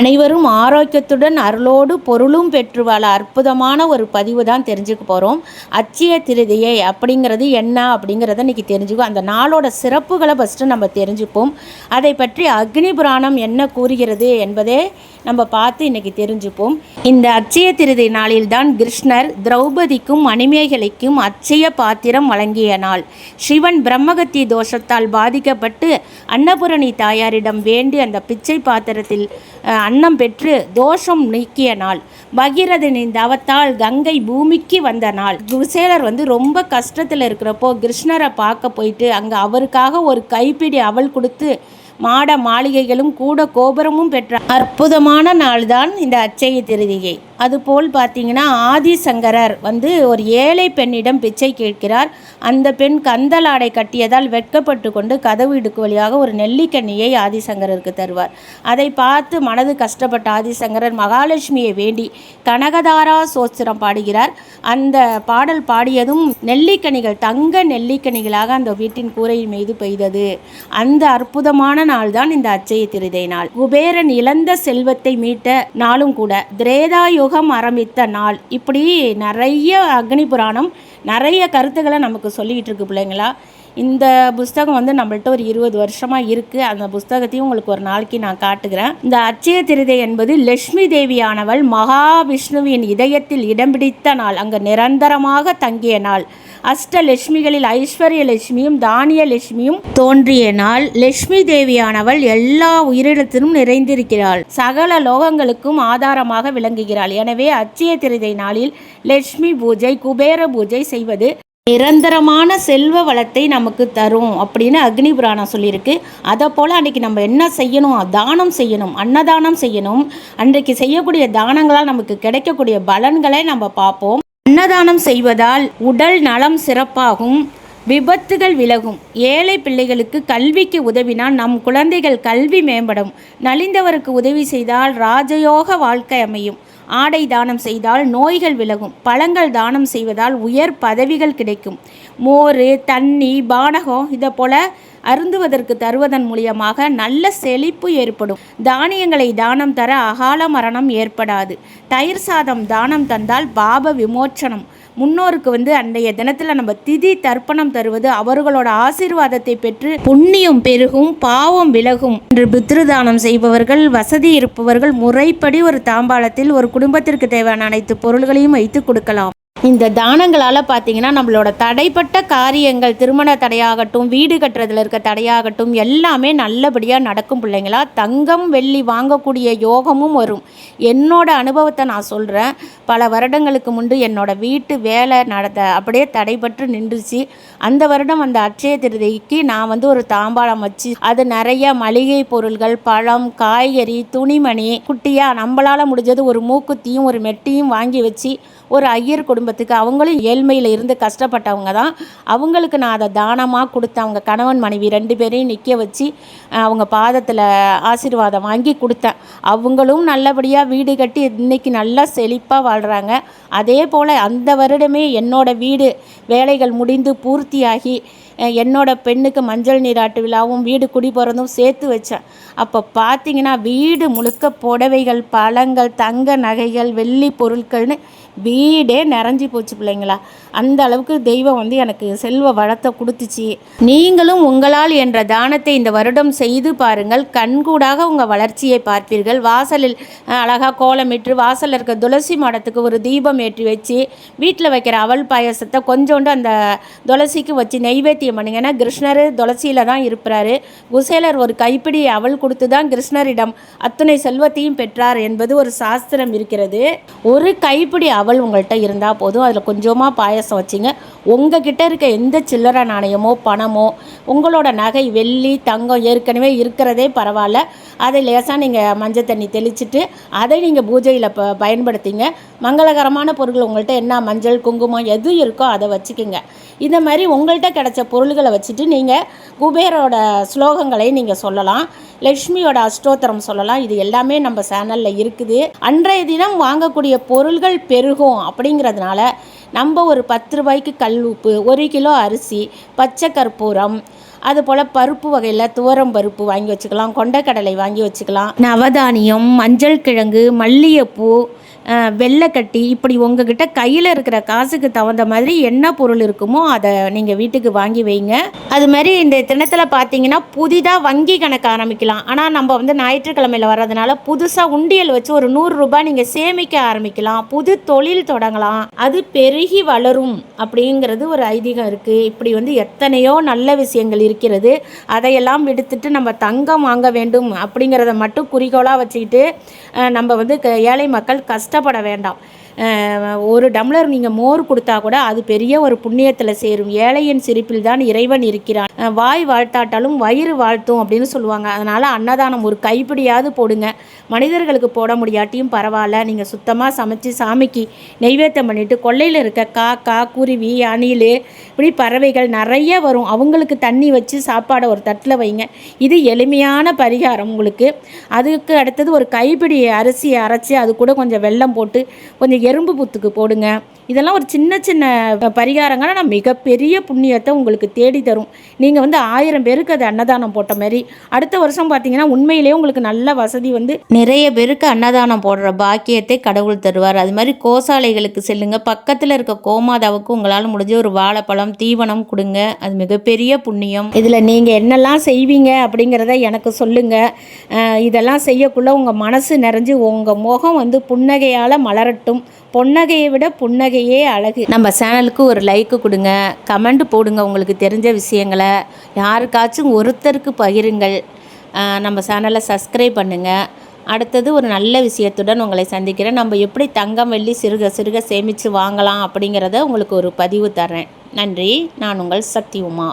அனைவரும் ஆரோக்கியத்துடன் அருளோடு பொருளும் பெற்று வாழ அற்புதமான ஒரு பதிவு தான் தெரிஞ்சுக்க போகிறோம். அட்சய திருதியை அப்படிங்கிறது என்ன அப்படிங்கிறத இன்றைக்கி தெரிஞ்சுக்குவோம். அந்த நாளோட சிறப்புகளை ஃபஸ்ட்டு நம்ம தெரிஞ்சுப்போம். அதை பற்றி அக்னி புராணம் என்ன கூறுகிறது என்பதே நம்ம பார்த்து இன்றைக்கி தெரிஞ்சுப்போம். இந்த அட்சய திருதி நாளில்தான் கிருஷ்ணர் திரௌபதிக்கும் மணிமேகலைக்கும் அட்சய பாத்திரம் வழங்கிய நாள். சிவன் பிரம்மகத்தி தோஷத்தால் பாதிக்கப்பட்டு அன்னபூரணி தாயாரிடம் வேண்டி அந்த பிச்சை பாத்திரத்தில் அன்னம் பெற்று தோஷம் நீக்கிய நாள். பகீரதனின் தவத்தால் கங்கை பூமிக்கு வந்த நாள். குசேலர் ரொம்ப கஷ்டத்தில் இருக்கிறப்போ கிருஷ்ணரை பார்க்க போயிட்டு அங்கே அவருக்காக ஒரு கைப்பிடி அவல் கொடுத்து மாட மாளிகைகளும் கூட கோபுரமும் பெற்ற அற்புதமான நாள் தான் இந்த அட்சய திருதிகை. அதுபோல் பார்த்தீங்கன்னா ஆதிசங்கரர் ஒரு ஏழை பெண்ணிடம் பிச்சை கேட்கிறார். அந்த பெண் கந்தலாடை கட்டியதால் வெட்கப்பட்டு கொண்டு கதவு இடுக்கு வழியாக ஒரு நெல்லிக்கண்ணியை ஆதிசங்கரருக்கு தருவார். அதை பார்த்து மனது கஷ்டப்பட்ட ஆதிசங்கரர் மகாலட்சுமியை வேண்டி கனகதாரா சோஸ்திரம் பாடுகிறார். அந்த பாடல் பாடியதும் நெல்லிக்கனிகள் தங்க நெல்லிக்கனிகளாக அந்த வீட்டின் கூரையின் மீது பெய்தது. அந்த அற்புதமான நாள் தான் இந்த அட்சய திருதை நாள். குபேரன் இழந்த செல்வத்தை மீட்ட நாளும் கூட. திரேதாயுகம் ஆரம்பித்த நாள். இப்படி நிறைய அக்னி புராணம் நிறைய கருத்துக்களை நமக்கு சொல்லிக்கிட்டு இருக்கு பிள்ளைங்களா. இந்த புஸ்தகம் நம்மள்ட்ட ஒரு 20 வருஷமாக இருக்குது. அந்த புஸ்தகத்தையும் உங்களுக்கு ஒரு நாளைக்கு நான் காட்டுகிறேன். இந்த அட்சய திருதை என்பது லட்சுமி தேவியானவள் மகாவிஷ்ணுவின் இதயத்தில் இடம் பிடித்த நாள். அங்கே நிரந்தரமாக தங்கிய நாள். அஷ்டலட்சுமிகளில் ஐஸ்வர்ய லட்சுமியும் தானிய லட்சுமியும் தோன்றிய நாள். லட்சுமி தேவியானவள் எல்லா உயிரினத்திலும் நிறைந்திருக்கிறாள். சகல லோகங்களுக்கும் ஆதாரமாக விளங்குகிறாள். எனவே அட்சய திருதை நாளில் லட்சுமி பூஜை குபேர பூஜை செய்வது நிரந்தரமான செல்வ வளத்தை நமக்கு தரும் அப்படின்னு அக்னி புராணம் சொல்லியிருக்கு. அதை போல் அன்றைக்கி நம்ம என்ன செய்யணும்? தானம் செய்யணும், அன்னதானம் செய்யணும். அன்றைக்கு செய்யக்கூடிய தானங்களால் நமக்கு கிடைக்கக்கூடிய பலன்களை நம்ம பார்ப்போம். அன்னதானம் செய்வதால் உடல் நலம் சிறப்பாகும், விபத்துகள் விலகும். ஏழை பிள்ளைகளுக்கு கல்விக்கு உதவினால் நம் குழந்தைகள் கல்வி மேம்படும். நலிந்தவருக்கு உதவி செய்தால் ராஜயோக வாழ்க்கை அமையும். ஆடை தானம் செய்தால் நோய்கள் விலகும். பழங்கள் தானம் செய்வதால் உயர் பதவிகள் கிடைக்கும். மோர், தண்ணி, பானகம் இதை போல அருந்துவதற்கு தருவதன் மூலியமாக நல்ல செழிப்பு ஏற்படும். தானியங்களை தானம் தர அகால மரணம் ஏற்படாது. தயிர் சாதம் தானம் தந்தால் பாப விமோச்சனம். முன்னோருக்கு அன்றைய தினத்தில் நம்ம திதி தர்ப்பணம் தருவது அவர்களோட ஆசீர்வாதத்தை பெற்று புண்ணியம் பெருகும், பாவம் விலகும். என்று பித்ருதானம் செய்பவர்கள், வசதி இருப்பவர்கள் முறைப்படி ஒரு தாம்பாளத்தில் ஒரு குடும்பத்திற்கு தேவையான அனைத்து பொருள்களையும் வைத்து கொடுக்கலாம். இந்த தானங்களால் பார்த்தீங்கன்னா நம்மளோட தடைப்பட்ட காரியங்கள், திருமண தடையாகட்டும், வீடு கட்டுறதுல இருக்க தடையாகட்டும், எல்லாமே நல்லபடியாக நடக்கும் பிள்ளைங்களா. தங்கம் வெள்ளி வாங்கக்கூடிய யோகமும் வரும். என்னோட அனுபவத்தை நான் சொல்கிறேன். பல வருடங்களுக்கு முன்பு என்னோட வீட்டு வேலை அப்படியே தடைபட்டு நின்றுச்சு. அந்த வருடம் அந்த அட்சய திருதிக்கு நான் ஒரு தாம்பாளம் வச்சு அது நிறைய மளிகை பொருள்கள், பழம், காய்கறி, துணிமணி, குட்டியாக நம்மளால் முடிஞ்சது ஒரு மூக்குத்தியும் ஒரு மெட்டியும் வாங்கி வச்சு ஒரு ஐயர் குடும்பத்துக்கு, அவங்களும் ஏழ்மையில் இருந்து கஷ்டப்பட்டவங்க தான், அவங்களுக்கு நான் அதை தானமாக கொடுத்தேன். அவங்க கணவன் மனைவி 2 பேரையும் நிற்க வச்சு அவங்க பாதத்தில் ஆசீர்வாதம் வாங்கி கொடுத்தேன். அவங்களும் நல்லபடியாக வீடு கட்டி இன்றைக்கி நல்லா செழிப்பாக வாழ்கிறாங்க. அதே போல் அந்த வருடமே என்னோட வீடு வேலைகள் முடிந்து பூர்த்தியாகி என்னோட பெண்ணுக்கு மஞ்சள் நீராட்டு விழாவும் வீடு குடி போகிறதும் சேர்த்து வச்சேன். அப்போ பார்த்தீங்கன்னா வீடு முழுக்க புடவைகள், பழங்கள், தங்க நகைகள், வெள்ளி பொருட்கள்னு வீடே நிறைஞ்சி போச்சு பிள்ளைங்களா. அந்த அளவுக்கு தெய்வம் எனக்கு செல்வ வளத்தை கொடுத்துச்சு. நீங்களும் உங்களால் என்ற தானத்தை இந்த வருடம் செய்து பாருங்கள். கண்கூடாக உங்கள் வளர்ச்சியை பார்ப்பீர்கள். வாசலில் அழகாக கோலமிட்டு வாசலில் இருக்க துளசி மாடத்துக்கு ஒரு தீபம் ஏற்றி வச்சு வீட்டில் வைக்கிற அவல் பாயசத்தை கொஞ்சோண்டு அந்த துளசிக்கு வச்சு நெய்வேத்தியம் பண்ணுங்க. ஏன்னா கிருஷ்ணர் துளசியில் தான் இருப்பார். குசேலர் ஒரு கைப்பிடி அவல் கொடுத்து தான் கிருஷ்ணரிடம் அத்தனை செல்வத்தையும் பெற்றார் என்பது ஒரு சாஸ்திரம் இருக்கிறது. ஒரு கைப்பிடி அவள் உங்கள்கிட்ட இருந்தால் போதும். அதில் கொஞ்சமாக பாயசம் வச்சிங்க. உங்ககிட்ட இருக்க எந்த சில்லறை நாணயமோ பணமோ உங்களோட நகை, வெள்ளி, தங்கம் ஏற்கனவே இருக்கிறதே பரவாயில்ல, அதை லேசாக நீங்கள் மஞ்சள் தண்ணி தெளிச்சுட்டு அதை நீங்கள் பூஜையில் பயன்படுத்திங்க. மங்களகரமான பொருட்கள் உங்கள்கிட்ட என்ன மஞ்சள், குங்குமம் எது இருக்கோ அதை வச்சுக்கோங்க. இந்த மாதிரி உங்கள்கிட்ட கிடைச்ச பொருள்களை வச்சுட்டு நீங்கள் குபேரோட ஸ்லோகங்களை நீங்கள் சொல்லலாம், லக்ஷ்மியோட அஷ்டோத்திரம் சொல்லலாம். இது எல்லாமே நம்ம சேனலில் இருக்குது. அன்றைய தினம் வாங்கக்கூடிய பொருள்கள் பெருகும். அப்படிங்கிறதுனால நம்ம ஒரு 10 ரூபாய்க்கு கல் உப்பு, 1 கிலோ அரிசி, பச்சை கற்பூரம், அதுபோல் பருப்பு வகையில் துவரம் பருப்பு வாங்கி வச்சுக்கலாம், கொண்டைக்கடலை வாங்கி வச்சுக்கலாம், நவதானியம், மஞ்சள் கிழங்கு, மல்லிகைப்பூ, வெள்ளைக்கட்டி, இப்படி உங்ககிட்ட கையில் இருக்கிற காசுக்கு தகுந்த மாதிரி என்ன பொருள் இருக்குமோ அதை நீங்கள் வீட்டுக்கு வாங்கி வைங்க. அது மாதிரி இந்த தினத்தில் பார்த்தீங்கன்னா புதிதாக வங்கி கணக்கு ஆரம்பிக்கலாம். ஆனால் நம்ம வந்து ஞாயிற்றுக்கிழமையில் வர்றதுனால புதுசாக உண்டியல் வச்சு ஒரு 100 ரூபாய் நீங்கள் சேமிக்க ஆரம்பிக்கலாம். புது தொழில் தொடங்கலாம், அது பெருகி வளரும் அப்படிங்கிறது ஒரு ஐதீகம் இருக்குது. இப்படி வந்து எத்தனையோ நல்ல விஷயங்கள் இருக்கிறது. அதையெல்லாம் விடுத்துட்டு நம்ம தங்கம் வாங்க வேண்டும் அப்படிங்கிறத மட்டும் குறிக்கோளாக வச்சுக்கிட்டு நம்ம வந்து ஏழை மக்கள் கஷ்டப்பட வேண்டாம். ஒரு டம்ளர் நீங்கள் மோர் கொடுத்தா கூட அது பெரிய ஒரு புண்ணியத்தில் சேரும். ஏழையின் சிரிப்பில் தான் இறைவன் இருக்கிறான். வாய் வாழ்த்தாட்டாலும் வயிறு வாழ்த்தும் அப்படின்னு சொல்லுவாங்க. அதனால் அன்னதானம் ஒரு கைப்பிடியாவது போடுங்க. மனிதர்களுக்கு போட முடியாட்டியும் பரவாயில்ல, நீங்கள் சுத்தமாக சமைச்சு சாமிக்கு நெய்வேத்தியம் பண்ணிவிட்டு கொல்லையில் இருக்க காக்கா, குருவி, அணில், இப்படி பறவைகள் நிறைய வரும், அவங்களுக்கு தண்ணி வச்சு சாப்பாடை ஒரு தட்டில் வைங்க. இது எளிமையான பரிகாரம் உங்களுக்கு. அதுக்கு அடுத்தது ஒரு கைப்பிடி அரிசியை அரைச்சி அது கூட கொஞ்சம் வெல்லம் போட்டு கொஞ்சம் எறும்பு புத்துக்கு போடுங்க. இதெல்லாம் ஒரு சின்ன சின்ன பரிகாரங்கள் ஆனால் மிகப்பெரிய புண்ணியத்தை உங்களுக்கு தேடி தரும். நீங்கள் வந்து 1000 பேருக்கு அது அன்னதானம் போட்ட மாதிரி அடுத்த வருஷம் பார்த்தீங்கன்னா உண்மையிலேயே உங்களுக்கு நல்ல வசதி வந்து நிறைய பேருக்கு அன்னதானம் போடுற பாக்கியத்தை கடவுள் தருவார். அது மாதிரி கோசாலைகளுக்கு செல்லுங்க. பக்கத்தில் இருக்க கோமாதாவுக்கு உங்களால் முடிஞ்ச ஒரு வாழைப்பழம், தீவனம் கொடுங்க. அது மிகப்பெரிய புண்ணியம். இதில் நீங்கள் என்னெல்லாம் செய்வீங்க அப்படிங்கிறத எனக்கு சொல்லுங்கள். இதெல்லாம் செய்யக்குள்ளே உங்கள் மனசு நிறைஞ்சு உங்கள் முகம் வந்து புன்னகையால் மலரட்டும். பொன்னகையை விட புன்னகையே அழகு. நம்ம சேனலுக்கு ஒரு லைக்கு கொடுங்க, கமெண்ட் போடுங்க, உங்களுக்கு தெரிஞ்ச விஷயங்களை யாருக்காச்சும் ஒருத்தருக்கு பகிருங்கள். நம்ம சேனலை சப்ஸ்கிரைப் பண்ணுங்கள். அடுத்தது ஒரு நல்ல விஷயத்துடன் உங்களை சந்திக்கிறேன். நம்ம எப்படி தங்கம் வெள்ளி சிறுக சிறுக சேமித்து வாங்கலாம் அப்படிங்கிறத உங்களுக்கு ஒரு பதிவு தரேன். நன்றி. நான் உங்கள் சக்தி உமா.